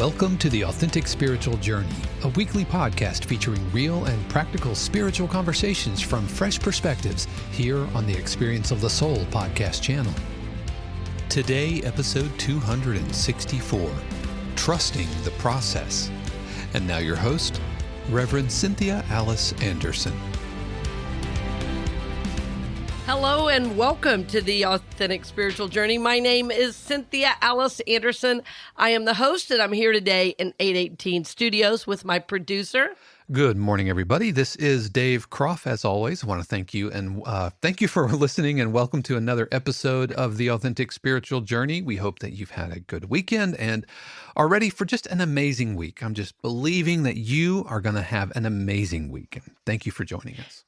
Welcome to the Authentic Spiritual Journey, a weekly podcast featuring real and practical spiritual conversations from fresh perspectives here on the Experience of the Soul podcast channel. Today, episode 264, Trusting the Process. And now your host, Reverend Cynthia Alice Anderson. Hello and welcome to the Authentic Spiritual Journey. My name is Cynthia Alice Anderson. I am the host, and I'm here today in 818 Studios with my producer. Good morning, everybody. This is Dave Croft. As always, I want to thank you and thank you for listening, and welcome to another episode of the Authentic Spiritual Journey. We hope that you've had a good weekend and are ready for just an amazing week. I'm just believing that you are going to have an amazing week. And thank you for joining us.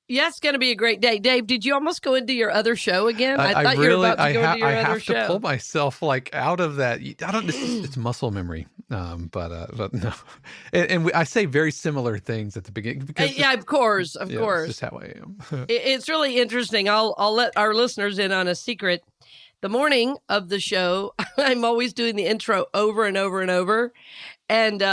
Yeah, it's going to be a great day. Dave, did you almost go into your other show again? I thought you were about to go into your other show. I have to pull myself out of that. It's muscle memory, but no. And I say very similar things at the beginning. Because yeah, of course. It's just how I am. It's really interesting. I'll let our listeners in on a secret. The morning of the show, I'm always doing the intro over and over and over. And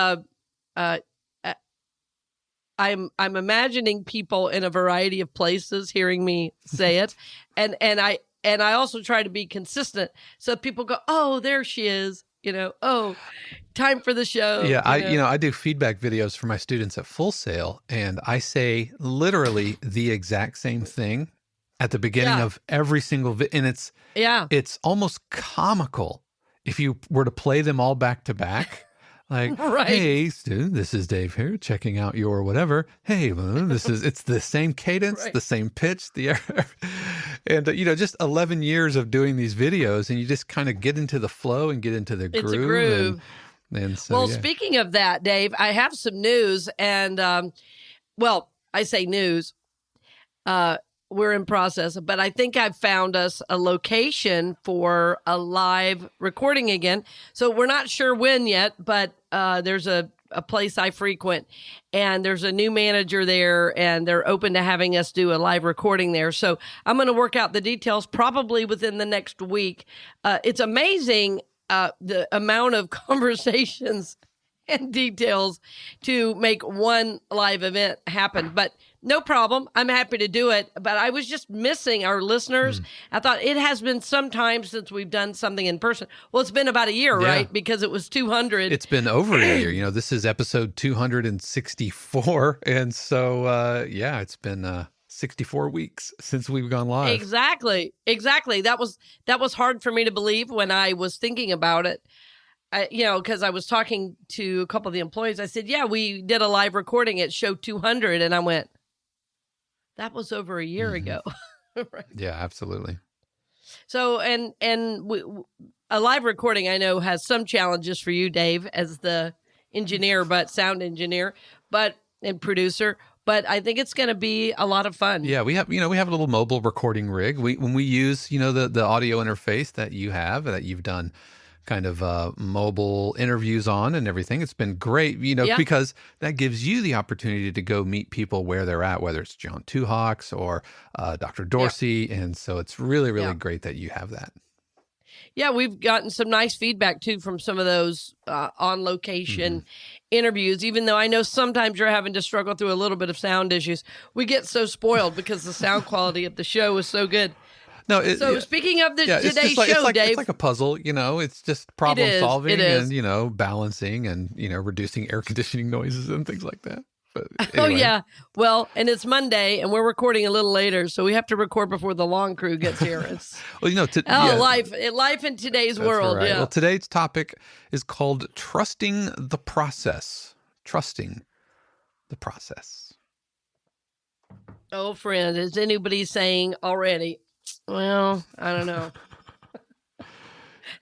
I'm imagining people in a variety of places hearing me say it, and I also try to be consistent so people go, oh, there she is, oh, time for the show. Yeah, I do feedback videos for my students at Full Sail, and I say literally the exact same thing at the beginning of every single video, and it's almost comical if you were to play them all back to back. Like, right. Hey, student, this is Dave here, checking out your whatever. Hey, it's the same cadence, right. The same pitch, and just 11 years of doing these videos, and you just kind of get into the flow and get into the groove. It's a groove. And so, Speaking of that, Dave, I have some news, and I say news. We're in process, but I think I've found us a location for a live recording again. So we're not sure when yet, but there's a place I frequent, and there's a new manager there, and they're open to having us do a live recording there. So I'm going to work out the details probably within the next week. It's amazing the amount of conversations and details to make one live event happen, but no problem. I'm happy to do it, but I was just missing our listeners. I thought it has been some time since we've done something in person. Well, it's been about a year, right? Because it was 200. It's been over a year. This is episode 264. And so, it's been 64 weeks since we've gone live. Exactly. That was hard for me to believe when I was thinking about it. Because I was talking to a couple of the employees. I said, yeah, we did a live recording at show 200. And I went, that was over a year ago. Right. Yeah, absolutely. So, and a live recording, I know, has some challenges for you, Dave, as the sound engineer, and producer. But I think it's going to be a lot of fun. Yeah, we have a little mobile recording rig. When we use, the audio interface that you've done kind of mobile interviews on and everything. It's been great, because that gives you the opportunity to go meet people where they're at, whether it's John Two Hawks or Dr. Dorsey. And so it's really, really great that you have that. Yeah, we've gotten some nice feedback, too, from some of those on-location interviews, even though I know sometimes you're having to struggle through a little bit of sound issues. We get so spoiled because the sound quality of the show is so good. No, speaking of today's show, Dave. It's like a puzzle, it's just problem solving and, balancing and, reducing air conditioning noises and things like that. But anyway. Oh, yeah. Well, and it's Monday and we're recording a little later, so we have to record before the long crew gets here. It's life in today's world. Right. Yeah. Well, today's topic is called Trusting the Process. Trusting the Process. Oh, friend, is anybody saying already? Well, I don't know.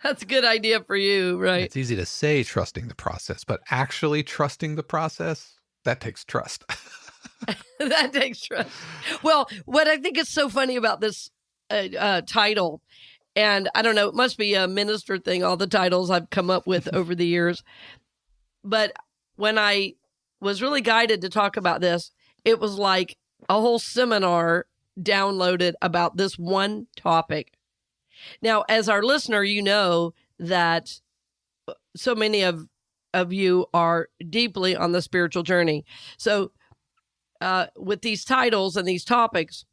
That's a good idea for you, right? It's easy to say trusting the process, but actually trusting the process, that takes trust. That takes trust. Well, what I think is so funny about this title, and I don't know, it must be a minister thing, all the titles I've come up with over the years. But when I was really guided to talk about this, it was like a whole seminar downloaded about this one topic. Now, as our listener, you know that so many of of you are deeply on the spiritual journey. So with these titles and these topics,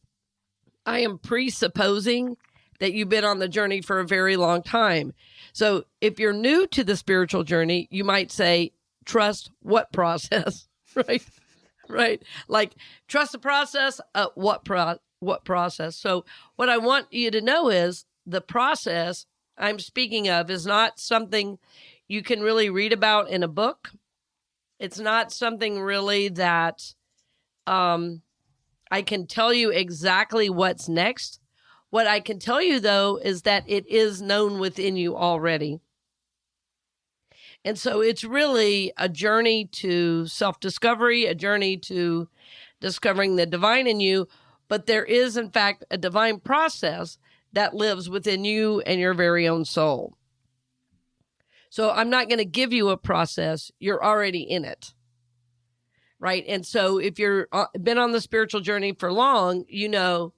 I am presupposing that you've been on the journey for a very long time. So if you're new to the spiritual journey, you might say, trust what process, right? Right. Like, trust the process. What process? So what I want you to know is the process I'm speaking of is not something you can really read about in a book. It's not something really that I can tell you exactly what's next. What I can tell you, though, is that it is known within you already. And so it's really a journey to self-discovery, a journey to discovering the divine in you. But there is, in fact, a divine process that lives within you and your very own soul. So I'm not going to give you a process. You're already in it. Right. And so if you've been on the spiritual journey for long, you know,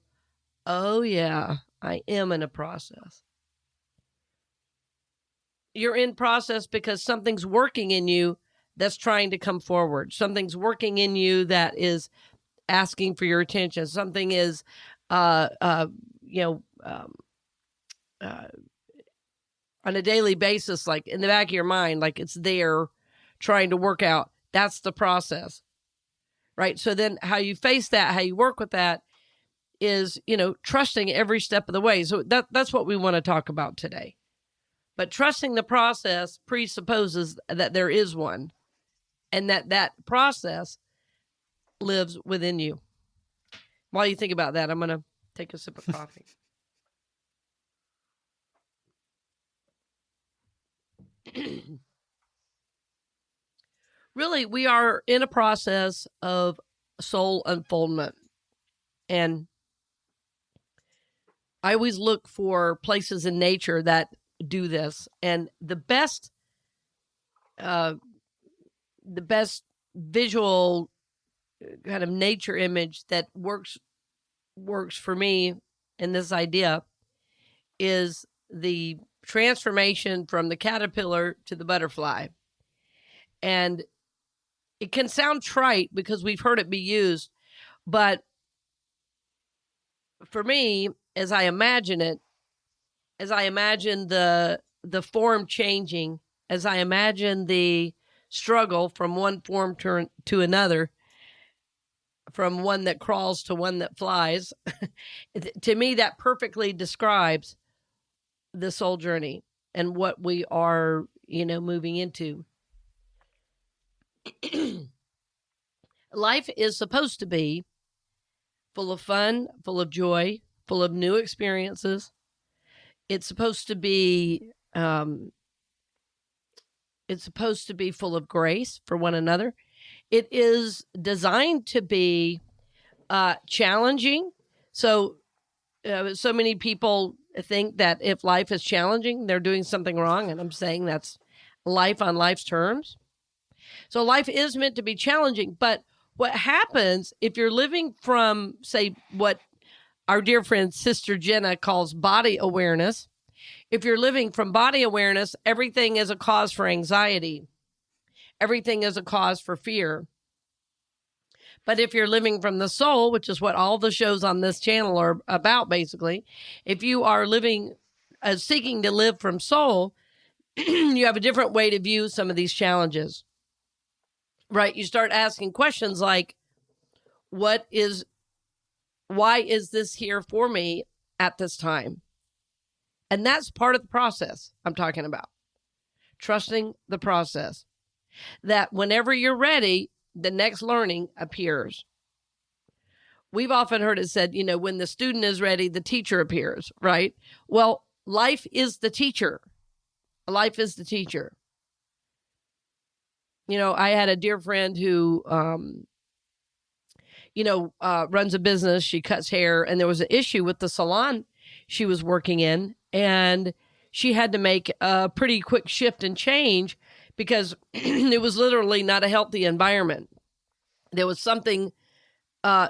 oh, yeah, I am in a process. You're in process because something's working in you that's trying to come forward. Something's working in you that is asking for your attention. Something is, on a daily basis, like in the back of your mind, like it's there trying to work out. That's the process. Right. So then how you face that, how you work with that is, trusting every step of the way. So that's what we want to talk about today. But trusting the process presupposes that there is one and that process lives within you. While you think about that, I'm going to take a sip of coffee. Really, we are in a process of soul unfoldment. And I always look for places in nature that do this. And the best visual kind of nature image that works for me in this idea is the transformation from the caterpillar to the butterfly. And it can sound trite because we've heard it be used, but for me, as I imagine it, as I imagine the form changing, as I imagine the struggle from one form to another, from one that crawls to one that flies, to me, that perfectly describes the soul journey and what we are, moving into. Life is supposed to be full of fun, full of joy, full of new experiences. It's supposed to be full of grace for one another. It is designed to be challenging. So many people think that if life is challenging, they're doing something wrong. And I'm saying that's life on life's terms. So life is meant to be challenging. But what happens if you're living from, say, what our dear friend Sister Jenna calls body awareness? If you're living from body awareness, everything is a cause for anxiety. Everything is a cause for fear. But if you're living from the soul, which is what all the shows on this channel are about, basically, if you are living, seeking to live from soul, you have a different way to view some of these challenges, right? You start asking questions like, why is this here for me at this time? And that's part of the process I'm talking about. Trusting the process. That whenever you're ready, the next learning appears. We've often heard it said, when the student is ready, the teacher appears, right? Well, life is the teacher. Life is the teacher. I had a dear friend who, runs a business. She cuts hair, and there was an issue with the salon she was working in, and she had to make a pretty quick shift and change because it was literally not a healthy environment. There was something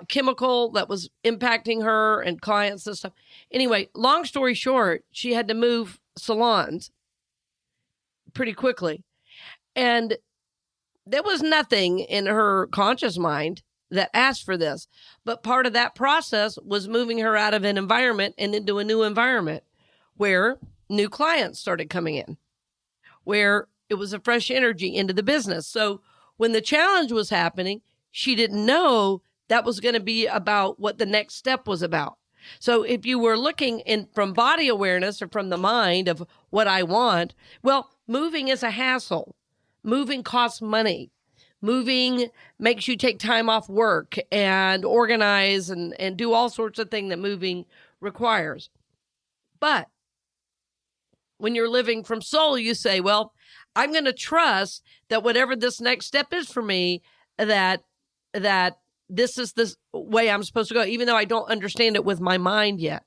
chemical that was impacting her and clients and stuff. Anyway, long story short, she had to move salons pretty quickly. And there was nothing in her conscious mind that asked for this. But part of that process was moving her out of an environment and into a new environment where new clients started coming in, where it was a fresh energy into the business. So when the challenge was happening, she didn't know that was going to be about what the next step was about. So if you were looking in from body awareness or from the mind of what I want, well, moving is a hassle. Moving costs money. Moving makes you take time off work and organize and do all sorts of things that moving requires. But when you're living from soul, you say, well, I'm going to trust that whatever this next step is for me, that this is the way I'm supposed to go, even though I don't understand it with my mind yet.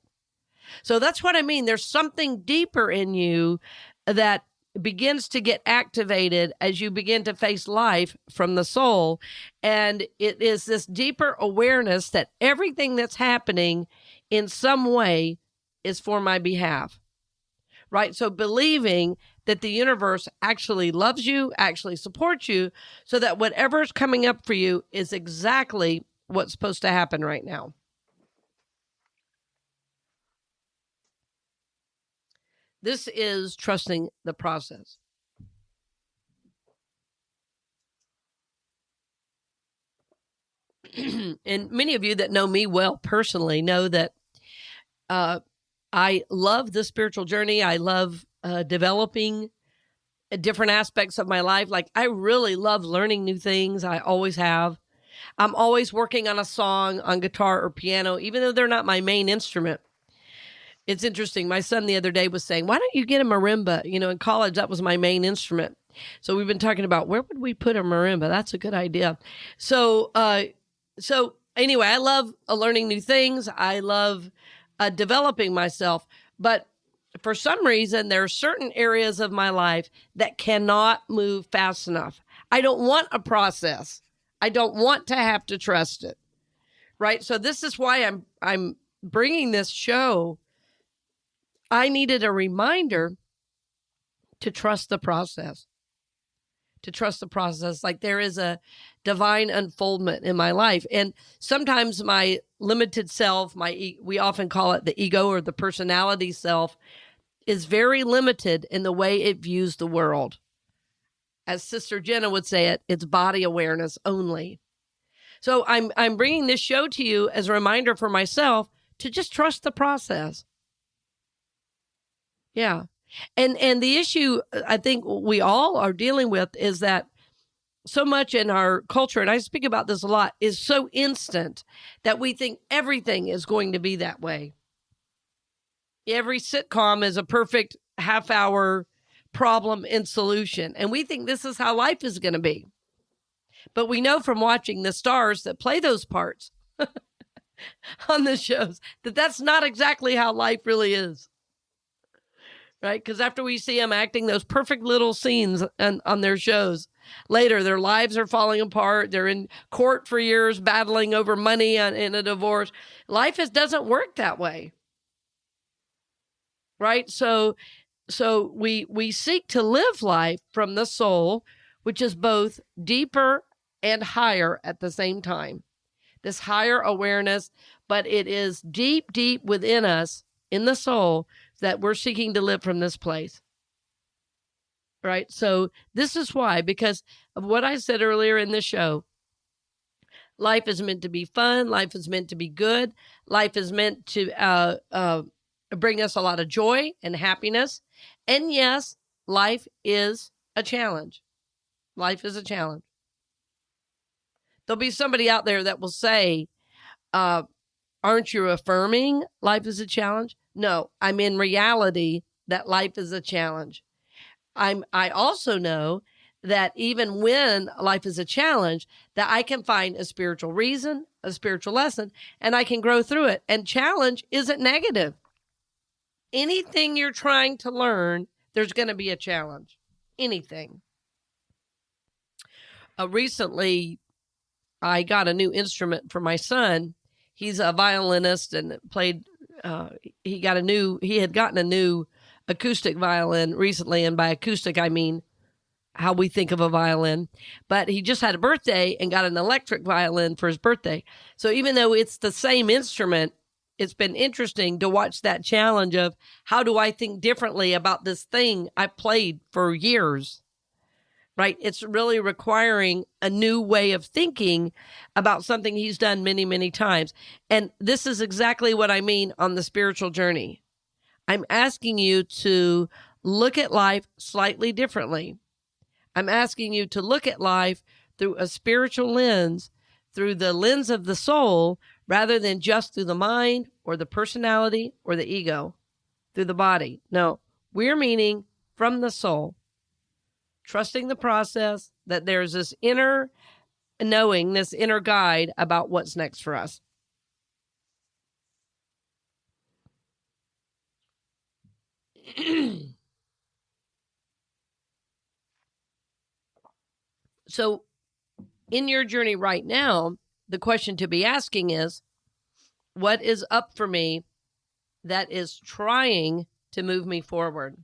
So that's what I mean. There's something deeper in you that begins to get activated as you begin to face life from the soul. And it is this deeper awareness that everything that's happening in some way is for my behalf, right? So believing that the universe actually loves you, actually supports you, so that whatever's coming up for you is exactly what's supposed to happen right now. This is trusting the process. And many of you that know me well personally know that I love the spiritual journey. I love developing different aspects of my life. Like, I really love learning new things. I always have. I'm always working on a song on guitar or piano, even though they're not my main instrument. It's interesting. My son the other day was saying, why don't you get a marimba? You know, in college, that was my main instrument. So we've been talking about where would we put a marimba? That's a good idea. So anyway, I love learning new things. I love developing myself. But for some reason, there are certain areas of my life that cannot move fast enough. I don't want a process. I don't want to have to trust it. Right? So this is why I'm bringing this show. I needed a reminder to trust the process. To trust the process, like there is a divine unfoldment in my life. And sometimes my limited self, we often call it the ego or the personality self, is very limited in the way it views the world. As Sister Jenna would say it's body awareness only. So I'm bringing this show to you as a reminder for myself to just trust the process. Yeah. And the issue I think we all are dealing with is that so much in our culture, and I speak about this a lot, is so instant that we think everything is going to be that way. Every sitcom is a perfect half-hour problem and solution, and we think this is how life is going to be. But we know from watching the stars that play those parts on the shows that that's not exactly how life really is. Right? Because after we see them acting those perfect little scenes on their shows, later their lives are falling apart. They're in court for years battling over money in a divorce. Life doesn't work that way. Right? So we seek to live life from the soul, which is both deeper and higher at the same time. This higher awareness, but it is deep, deep within us in the soul that we're seeking to live from this place. Right? So this is why, because of what I said earlier in the show, life is meant to be fun. Life is meant to be good. Life is meant to bring us a lot of joy and happiness. And yes, life is a challenge. Life is a challenge. There'll be somebody out there that will say, aren't you affirming life is a challenge? No, I'm in reality that life is a challenge. I also know that even when life is a challenge, that I can find a spiritual reason, a spiritual lesson, and I can grow through it. And challenge isn't negative. Anything you're trying to learn, there's going to be a challenge. Anything. Recently, I got a new instrument for my son. He's a violinist and played. He had gotten a new acoustic violin recently, and by acoustic I mean how we think of a violin, but he just had a birthday and got an electric violin for his birthday. So even though it's the same instrument, it's been interesting to watch that challenge of how do I think differently about this thing I played for years, right? It's really requiring a new way of thinking about something he's done many, many times. And this is exactly what I mean on the spiritual journey. I'm asking you to look at life slightly differently. I'm asking you to look at life through a spiritual lens, through the lens of the soul, rather than just through the mind or the personality or the ego, through the body. No, we're meaning from the soul, trusting the process, that there's this inner knowing, this inner guide about what's next for us. So in your journey right now, the question to be asking is, what is up for me that is trying to move me forward?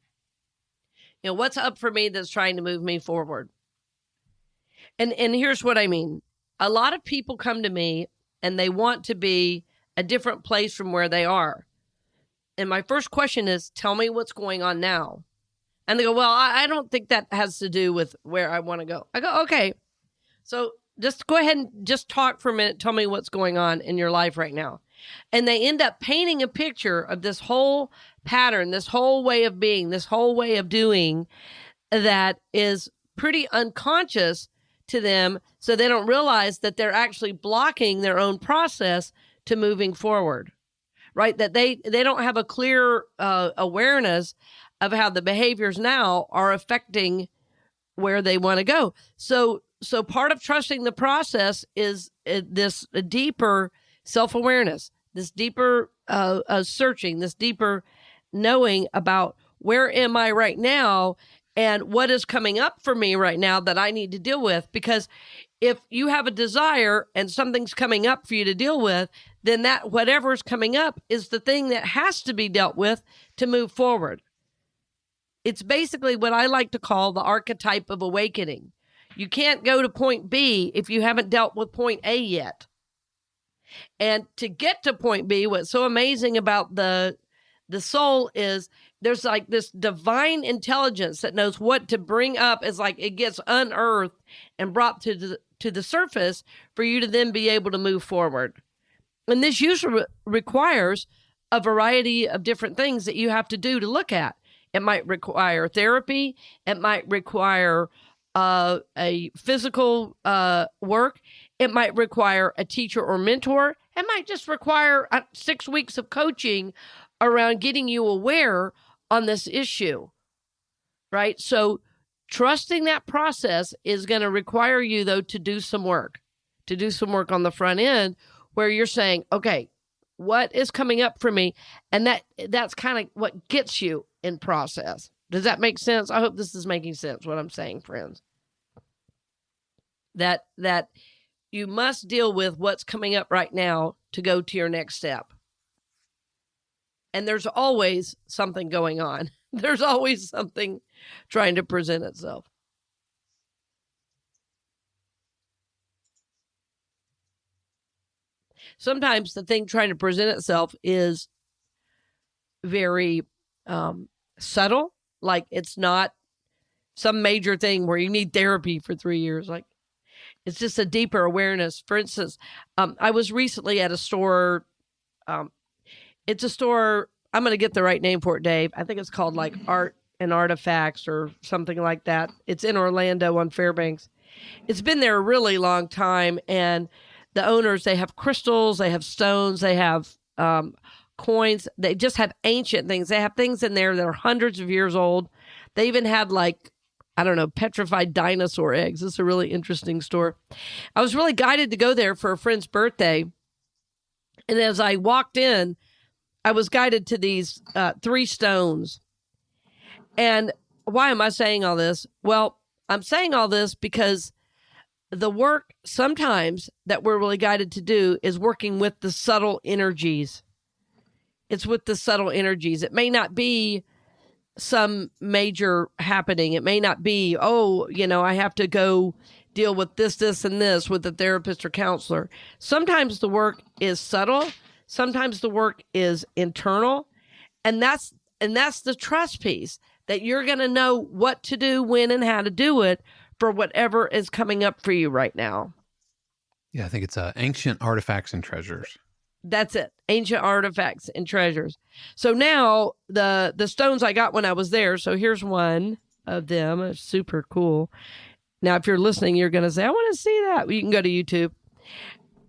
You know, what's up for me that's trying to move me forward? And here's what I mean. A lot of people come to me and they want to be a different place from where they are. And my first question is, tell me what's going on now. And they go, well, I don't think that has to do with where I want to go. I go, okay, so just go ahead and just talk for a minute. Tell me what's going on in your life right now. And they end up painting a picture of this whole pattern, this whole way of being, this whole way of doing that is pretty unconscious to them. So they don't realize that they're actually blocking their own process to moving forward, right? That they don't have a clear awareness of how the behaviors now are affecting where they want to go. So part of trusting the process is this deeper self-awareness, this deeper searching, this deeper knowing about where am I right now and what is coming up for me right now that I need to deal with. Because if you have a desire and something's coming up for you to deal with, then that whatever's coming up is the thing that has to be dealt with to move forward. It's basically what I like to call the archetype of awakening. You can't go to point B if you haven't dealt with point A yet. And to get to point B, what's so amazing about the soul is there's like this divine intelligence that knows what to bring up as like it gets unearthed and brought to the surface for you to then be able to move forward. And this usually requires a variety of different things that you have to do to look at. It might require therapy. It might require a physical work. It might require a teacher or mentor. It might just require 6 weeks of coaching around getting you aware on this issue, right? So trusting that process is going to require you, though, to do some work on the front end where you're saying, okay, what is coming up for me? And that's kind of what gets you in process. Does that make sense? I hope this is making sense, what I'm saying, friends. That you must deal with what's coming up right now to go to your next step. And there's always something going on. There's always something trying to present itself. Sometimes the thing trying to present itself is very subtle. Like it's not some major thing where you need therapy for 3 years. Like it's just a deeper awareness. For instance, I was recently at a store. It's a store, I'm going to get the right name for it, Dave. I think it's called like Art and Artifacts or something like that. It's in Orlando on Fairbanks. It's been there a really long time. And the owners, they have crystals, they have stones, they have coins. They just have ancient things. They have things in there that are hundreds of years old. They even had like, I don't know, petrified dinosaur eggs. It's a really interesting store. I was really guided to go there for a friend's birthday. And as I walked in, I was guided to these 3 stones. And why am I saying all this? Well, I'm saying all this because the work sometimes that we're really guided to do is working with the subtle energies. It's with the subtle energies. It may not be some major happening. It may not be, I have to go deal with this, and this with a therapist or counselor. Sometimes the work is subtle. Sometimes the work is internal. And that's the trust piece, that you're going to know what to do, when, and how to do it for whatever is coming up for you right now. Yeah, I think it's ancient artifacts and treasures. That's it. Ancient artifacts and treasures. So now the stones I got when I was there. So here's one of them. It's super cool. Now, if you're listening, you're going to say, I want to see that. Well, you can go to YouTube.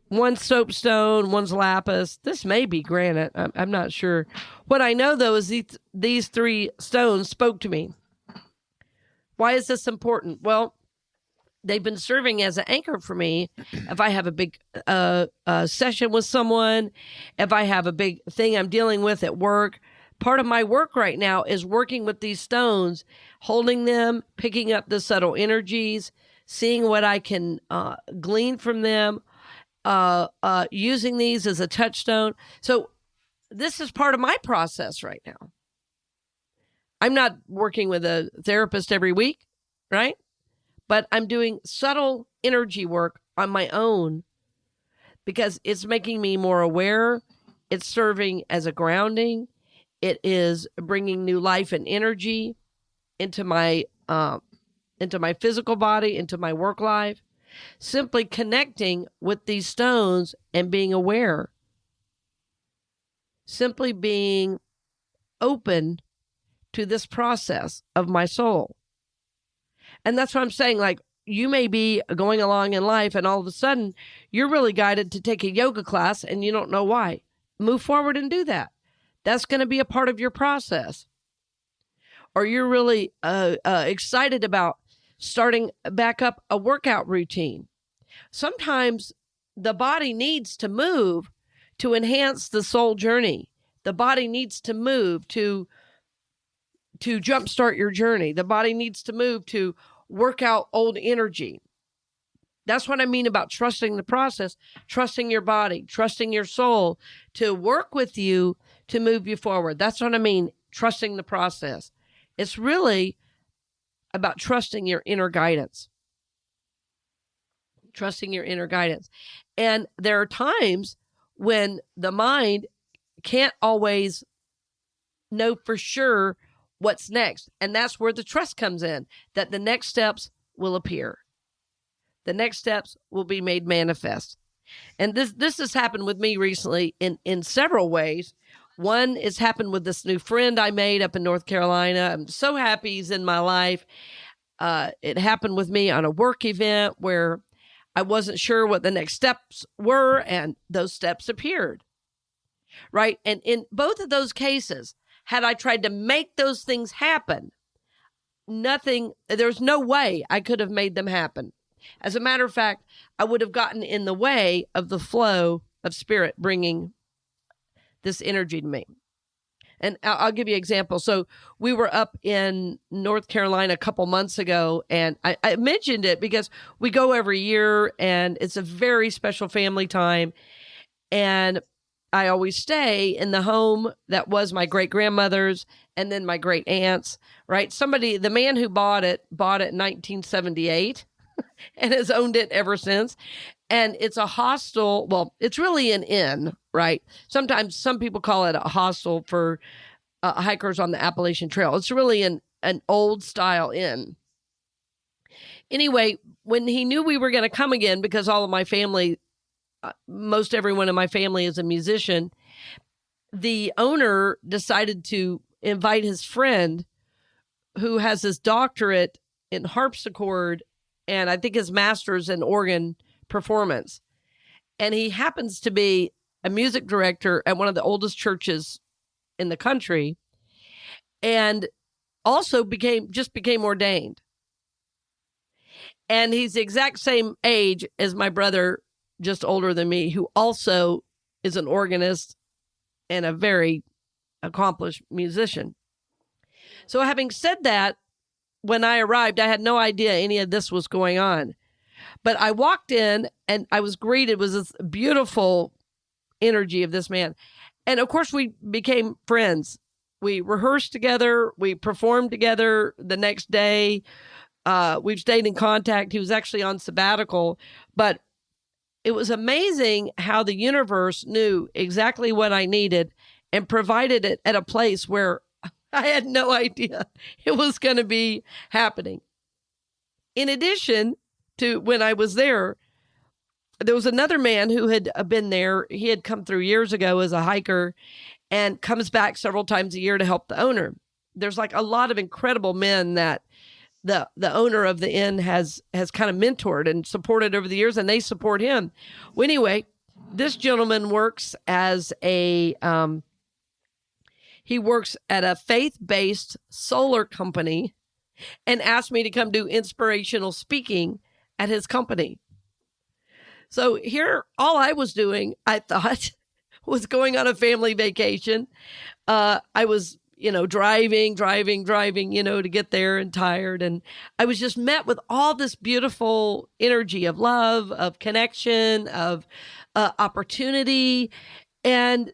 One's soapstone, one's lapis. This may be granite. I'm not sure. What I know, though, is these three stones spoke to me. Why is this important? Well, they've been serving as an anchor for me. If I have a big session with someone, if I have a big thing I'm dealing with at work, part of my work right now is working with these stones, holding them, picking up the subtle energies, seeing what I can glean from them, using these as a touchstone. So this is part of my process right now. I'm not working with a therapist every week, right? But I'm doing subtle energy work on my own because it's making me more aware. It's serving as a grounding. It is bringing new life and energy into my physical body, into my work life. Simply connecting with these stones and being aware. Simply being open to this process of my soul. And that's what I'm saying. Like, you may be going along in life and all of a sudden you're really guided to take a yoga class and you don't know why. Move forward and do that. That's going to be a part of your process. Or you're really excited about starting back up a workout routine. Sometimes the body needs to move to enhance the soul journey. The body needs to move to jumpstart your journey. The body needs to move to work out old energy. That's what I mean about trusting the process, trusting your body, trusting your soul to work with you to move you forward. That's what I mean, trusting the process. It's really about trusting your inner guidance. Trusting your inner guidance. And there are times when the mind can't always know for sure what's next. And that's where the trust comes in, that the next steps will appear. The next steps will be made manifest. And this has happened with me recently in several ways. One has happened with this new friend I made up in North Carolina. I'm so happy he's in my life. It happened with me on a work event where I wasn't sure what the next steps were, and those steps appeared. Right? And in both of those cases, had I tried to make those things happen, there's no way I could have made them happen. As a matter of fact, I would have gotten in the way of the flow of spirit bringing this energy to me. And I'll give you an example. So we were up in North Carolina a couple months ago, and I mentioned it because we go every year, and it's a very special family time. And I always stay in the home that was my great-grandmother's and then my great-aunt's, right? The man who bought it in 1978 and has owned it ever since. And it's a hostel. Well, it's really an inn, right? Sometimes some people call it a hostel for hikers on the Appalachian Trail. It's really an old style inn. Anyway, when he knew we were going to come again, because all of my family, most everyone in my family is a musician, the owner decided to invite his friend who has his doctorate in harpsichord and I think his master's in organ performance. And he happens to be a music director at one of the oldest churches in the country, and also became ordained. And he's the exact same age as my brother, just older than me, who also is an organist and a very accomplished musician. So having said that, when I arrived, I had no idea any of this was going on. But I walked in and I was greeted with this beautiful energy of this man. And of course, we became friends. we rehearsed together. We performed together the next day. We've stayed in contact. He was actually on sabbatical, but it was amazing how the universe knew exactly what I needed and provided it at a place where I had no idea it was going to be happening. In addition to when I was there was another man who had been there. He had come through years ago as a hiker and comes back several times a year to help the owner. There's like a lot of incredible men that the owner of the inn has kind of mentored and supported over the years, and they support him. Well, anyway, this gentleman works as he works at a faith-based solar company and asked me to come do inspirational speaking at his company. So here, all I was doing, I thought, was going on a family vacation. I was, driving, to get there and tired. And I was just met with all this beautiful energy of love, of connection, of opportunity. And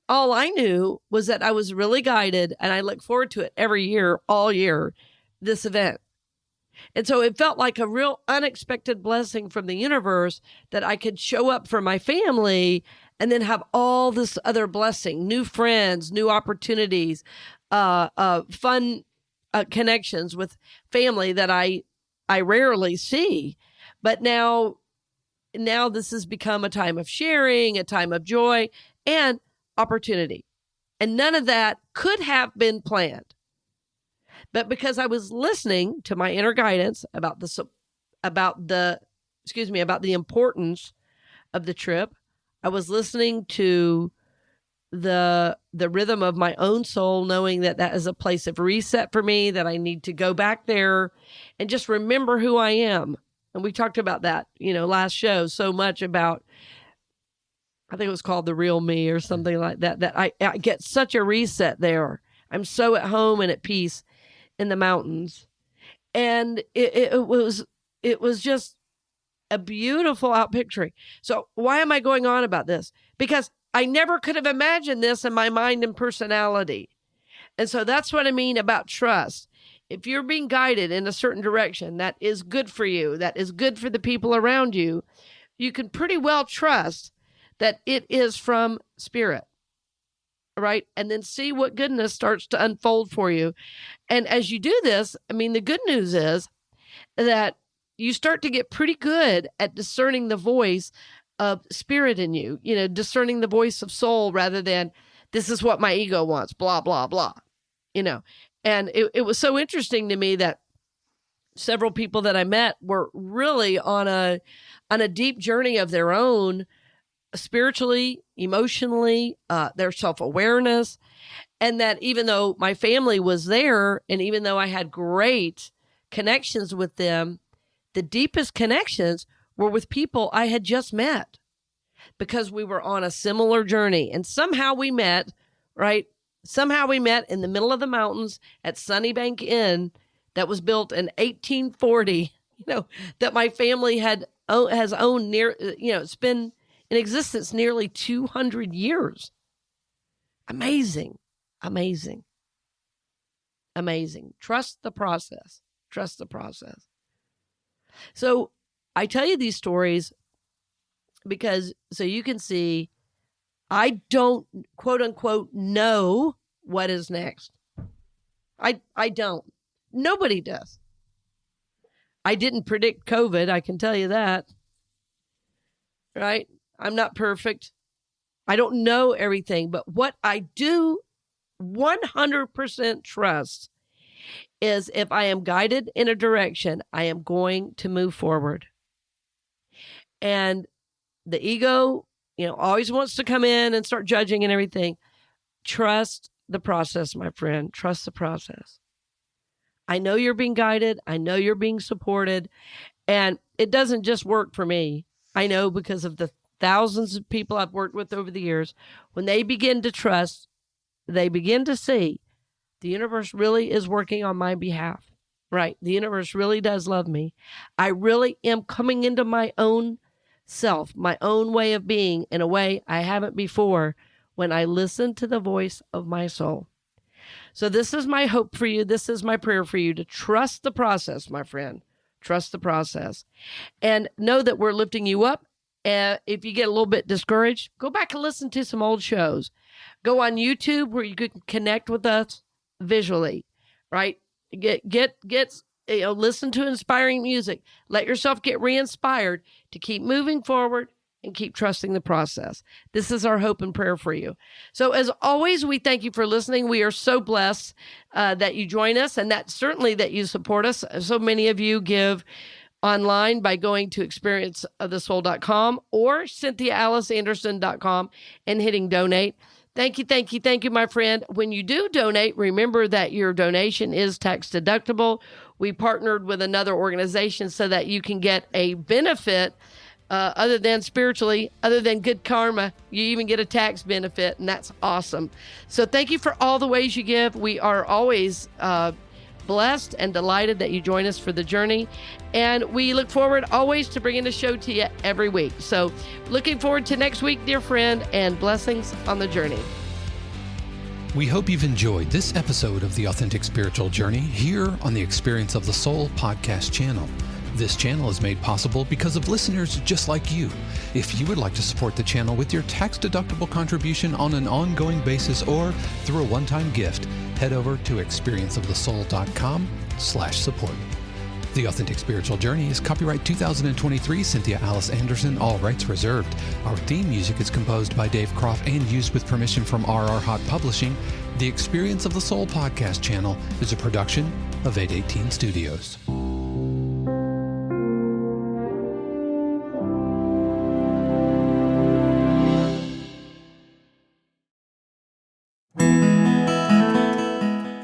all I knew was that I was really guided, and I look forward to it every year, all year, this event. And so it felt like a real unexpected blessing from the universe that I could show up for my family and then have all this other blessing, new friends, new opportunities, fun connections with family that I rarely see. But now this has become a time of sharing, a time of joy and opportunity. And none of that could have been planned. But because I was listening to my inner guidance about the importance of the trip, I was listening to the rhythm of my own soul, knowing that is a place of reset for me, that I need to go back there and just remember who I am. And we talked about that, last show so much about, I think it was called The Real Me or something like that, that I get such a reset there. I'm so at home and at peace in the mountains. And it was just a beautiful outpicturing. So why am I going on about this? Because I never could have imagined this in my mind and personality. And so that's what I mean about trust. If you're being guided in a certain direction that is good for you, that is good for the people around you, you can pretty well trust that it is from spirit. Right? And then see what goodness starts to unfold for you. And as you do this, the good news is that you start to get pretty good at discerning the voice of spirit in you, discerning the voice of soul rather than this is what my ego wants, blah, blah, blah, And it was so interesting to me that several people that I met were really on a deep journey of their own, spiritually, emotionally, their self-awareness. And that even though my family was there, and even though I had great connections with them, the deepest connections were with people I had just met because we were on a similar journey. And somehow we met, right? Somehow we met in the middle of the mountains at Sunnybank Inn that was built in 1840, that my family has owned near, it's been in existence nearly 200 years. Amazing. Amazing. Amazing. Trust the process. Trust the process. So I tell you these stories because so you can see I don't, quote unquote, know what is next. I don't. Nobody does. I didn't predict COVID. I can tell you that. Right? I'm not perfect. I don't know everything, but what I do 100% trust is if I am guided in a direction, I am going to move forward. And the ego, always wants to come in and start judging and everything. Trust the process, my friend. Trust the process. I know you're being guided. I know you're being supported. And it doesn't just work for me. I know because of the thousands of people I've worked with over the years. When they begin to trust, they begin to see the universe really is working on my behalf, right? The universe really does love me. I really am coming into my own self, my own way of being in a way I haven't before when I listen to the voice of my soul. So this is my hope for you. This is my prayer for you, to trust the process, my friend. Trust the process. And know that we're lifting you up. If you get a little bit discouraged, go back and listen to some old shows. Go on YouTube where you can connect with us visually, right? Listen to inspiring music. Let yourself get re-inspired to keep moving forward and keep trusting the process. This is our hope and prayer for you. So as always, we thank you for listening. We are so blessed that you join us, and that certainly that you support us. So many of you give online by going to experienceofthesoul.com or CynthiaAliceAnderson.com and hitting donate. Thank you, my friend. When you do donate, remember that your donation is tax deductible. We partnered with another organization so that you can get a benefit other than spiritually, other than good karma. You even get a tax benefit, and that's awesome. So thank you for all the ways you give. We are always blessed and delighted that you join us for the journey. And we look forward always to bringing the show to you every week. So looking forward to next week, dear friend, and blessings on the journey. We hope you've enjoyed this episode of The Authentic Spiritual Journey here on the Experience of the Soul podcast channel. This channel is made possible because of listeners just like you. If you would like to support the channel with your tax-deductible contribution on an ongoing basis or through a one-time gift, head over to experienceofthesoul.com/support. The Authentic Spiritual Journey is copyright 2023, Cynthia Alice Anderson, all rights reserved. Our theme music is composed by Dave Croft and used with permission from RR Hot Publishing. The Experience of the Soul podcast channel is a production of 818 Studios.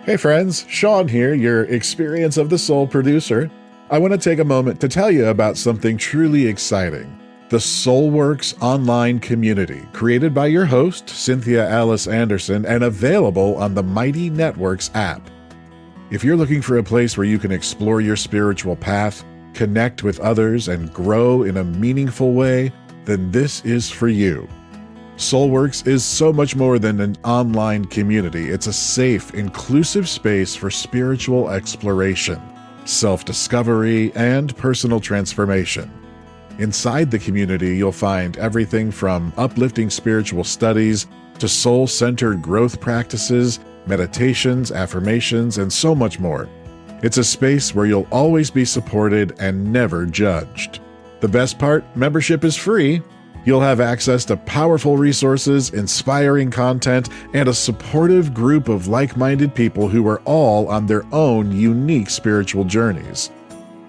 Hey friends, Sean here, your Experience of the Soul producer. I want to take a moment to tell you about something truly exciting. The Soulworks online community, created by your host, Cynthia Alice Anderson, and available on the Mighty Networks app. If you're looking for a place where you can explore your spiritual path, connect with others, and grow in a meaningful way, then this is for you. Soulworks is so much more than an online community. It's a safe, inclusive space for spiritual exploration, self-discovery, and personal transformation. Inside the community, you'll find everything from uplifting spiritual studies to soul-centered growth practices, meditations, affirmations, and so much more. It's a space where you'll always be supported and never judged. The best part, membership is free. You'll have access to powerful resources, inspiring content, and a supportive group of like-minded people who are all on their own unique spiritual journeys.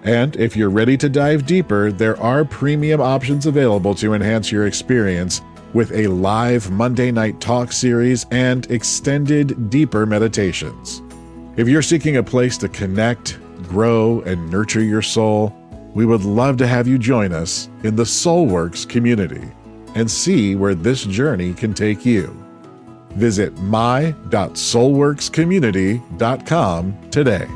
And if you're ready to dive deeper, there are premium options available to enhance your experience with a live Monday night talk series and extended, deeper meditations. If you're seeking a place to connect, grow, and nurture your soul, we would love to have you join us in the Soulworks community and see where this journey can take you. Visit my.soulworkscommunity.com today.